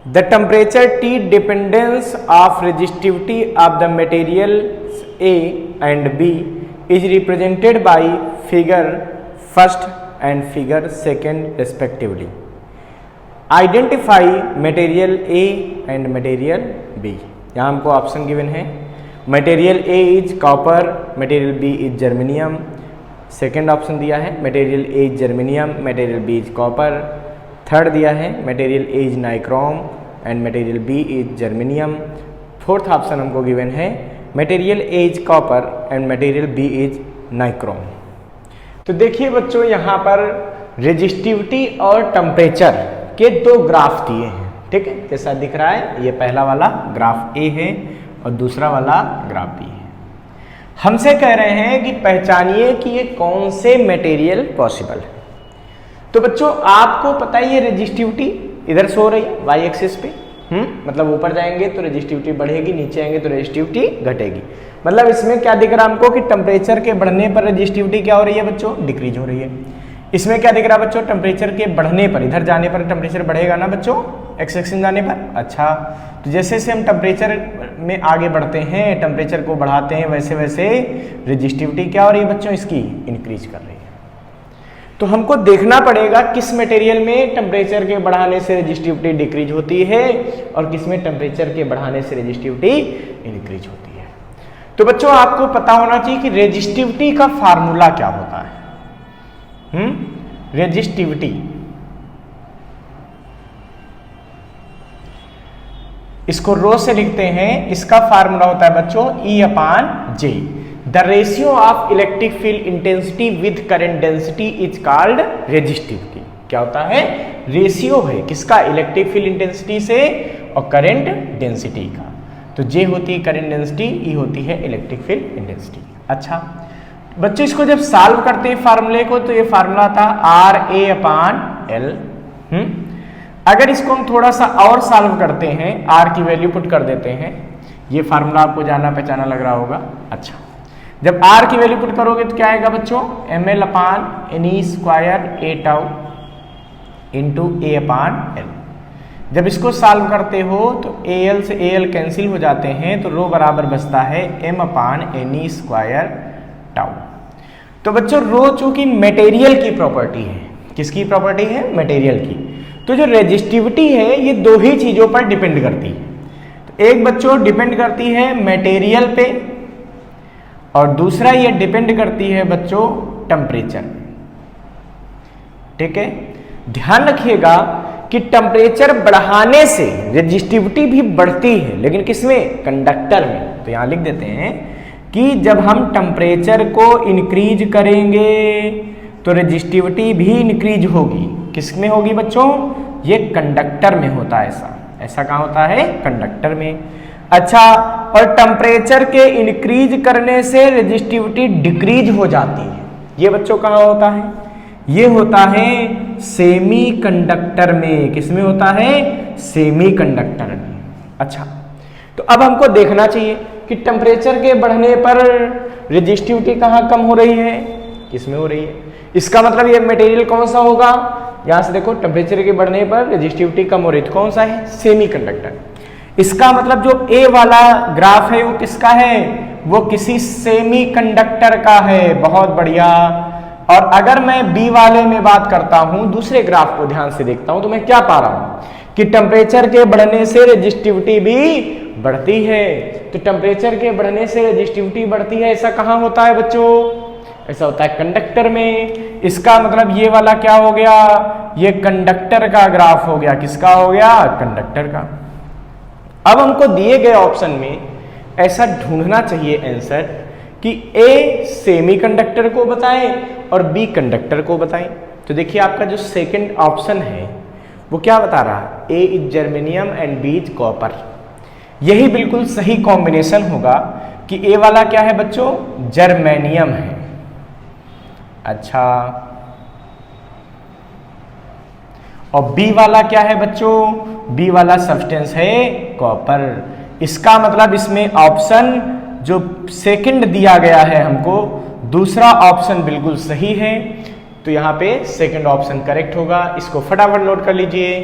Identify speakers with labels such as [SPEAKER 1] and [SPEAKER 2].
[SPEAKER 1] The temperature T dependence of resistivity of the materials A and B is represented by figure first and figure second respectively. Identify material A and material B। यहाँ हमको option given है, material A is copper, material B is germanium. Second option दिया है material A is germanium, material B is copper. Third दिया है material A is nichrome and material B is germanium. Fourth option हमको given है material A is copper and material B is nichrome. तो देखिए बच्चों, यहाँ पर रेजिस्टिविटी और टेम्परेचर के दो ग्राफ दिए हैं, ठीक है, जैसा दिख रहा है। ये पहला वाला ग्राफ A है और दूसरा वाला ग्राफ B है। हमसे कह रहे हैं कि पहचानिए कि ये कौन से मटेरियल पॉसिबल है। तो बच्चों आपको पता ही है रेजिस्टिविटी इधर शो रही है वाई एक्सिस पे, मतलब ऊपर जाएंगे तो रेजिस्टिविटी बढ़ेगी, नीचे आएंगे तो रेजिस्टिविटी घटेगी। मतलब इसमें क्या दिख रहा है हमको कि टेम्परेचर के बढ़ने पर रेजिस्टिविटी क्या हो रही है बच्चों, डिक्रीज हो रही है। इसमें क्या दिख रहा है बच्चों, टेम्परेचर के बढ़ने पर, इधर जाने पर टेम्परेचर बढ़ेगा ना बच्चों, एक्स एक्सिस जाने पर। अच्छा, तो जैसे जैसे हम टेम्परेचर में आगे बढ़ते हैं, टेम्परेचर को बढ़ाते हैं, वैसे वैसे रेजिस्टिविटी क्या हो रही है बच्चों, इसकी इंक्रीज कर रही है। तो हमको देखना पड़ेगा किस मटेरियल में टेम्परेचर के बढ़ाने से रेजिस्टिविटी डिक्रीज होती है और किस में टेम्परेचर के बढ़ाने से रेजिस्टिविटी इंक्रीज होती है। तो बच्चों आपको पता होना चाहिए कि रेजिस्टिविटी का फार्मूला क्या होता है। रेजिस्टिविटी, इसको रो से लिखते हैं, इसका फार्मूला होता है बच्चों E/J। The ratio of electric field intensity with current density is called resistivity. क्या होता है, रेशियो है किसका, इलेक्ट्रिक फील्ड इंटेंसिटी से और करंट डेंसिटी का। तो J होती है करंट डेंसिटी, E होती है इलेक्ट्रिक फील्ड इंटेंसिटी। अच्छा बच्चों, इसको जब सॉल्व करते हैं फार्मूले को तो ये फार्मूला था RA/L। अगर इसको हम थोड़ा सा और सॉल्व करते हैं, R की वैल्यू पुट कर देते हैं, ये फार्मूला आपको जाना पहचाना लग रहा होगा। अच्छा, जब R की वैल्यू पुट करोगे तो क्या आएगा बच्चों, mL/ne² A τ इंटू A/L। जब इसको सॉल्व करते हो तो AL से AL कैंसिल हो जाते हैं, तो रो बराबर बचता है m/ne² τ। तो बच्चों रो चूंकि मटेरियल की प्रॉपर्टी है, किसकी प्रॉपर्टी है, मटेरियल की, तो जो रेजिस्टिविटी है ये दो ही चीजों पर डिपेंड करती है। तो एक बच्चों डिपेंड करती है मटेरियल पे और दूसरा ये डिपेंड करती है बच्चों टेम्परेचर। ठीक है, ध्यान रखिएगा कि टेम्परेचर बढ़ाने से रेजिस्टिविटी भी बढ़ती है, लेकिन किसमें, कंडक्टर में। तो यहां लिख देते हैं कि जब हम टेम्परेचर को इंक्रीज करेंगे तो रेजिस्टिविटी भी इंक्रीज होगी। किसमें होगी बच्चों, ये कंडक्टर में होता है। ऐसा कहाँ होता है, कंडक्टर में। अच्छा, और टेम्परेचर के इंक्रीज करने से रेजिस्टिविटी डिक्रीज हो जाती है। ये बच्चों कहाँ होता है, ये होता है सेमी कंडक्टर में। किसमें होता है, सेमी कंडक्टर में। अच्छा, तो अब हमको देखना चाहिए कि टेम्परेचर के बढ़ने पर रेजिस्टिविटी कहाँ कम हो रही है, किसमें हो रही है। इसका मतलब ये मटेरियल कौन सा होगा, यहां से देखो टेम्परेचर के बढ़ने पर रेजिस्टिविटी कम हो रही है, कौन सा है, सेमी कंडक्टर। इसका मतलब जो ए वाला ग्राफ है वो किसका है, वो किसी सेमी कंडक्टर का है। बहुत बढ़िया। और अगर मैं बी वाले में बात करता हूं, दूसरे ग्राफ को ध्यान से देखता हूं, तो मैं क्या पा रहा हूं कि टेम्परेचर के बढ़ने से रेजिस्टिविटी भी बढ़ती है। तो टेम्परेचर के बढ़ने से रेजिस्टिविटी बढ़ती है, ऐसा कहां होता है बच्चों, ऐसा होता है कंडक्टर में। इसका मतलब ये वाला क्या हो गया, ये कंडक्टर का ग्राफ हो गया। किसका हो गया, कंडक्टर का। अब हमको दिए गए ऑप्शन में ऐसा ढूंढना चाहिए आंसर कि ए सेमी कंडक्टर को बताएं और बी कंडक्टर को बताएं। तो देखिए आपका जो सेकंड ऑप्शन है वो क्या बता रहा है, A is germanium and B is copper. यही बिल्कुल सही कॉम्बिनेशन होगा कि ए वाला क्या है बच्चों, जर्मेनियम है। अच्छा, और बी वाला क्या है बच्चों, बी वाला सब्सटेंस है कॉपर। इसका मतलब इसमें ऑप्शन जो सेकंड दिया गया है हमको, दूसरा ऑप्शन बिल्कुल सही है। तो यहां पे सेकंड ऑप्शन करेक्ट होगा। इसको फटाफट नोट कर लीजिए।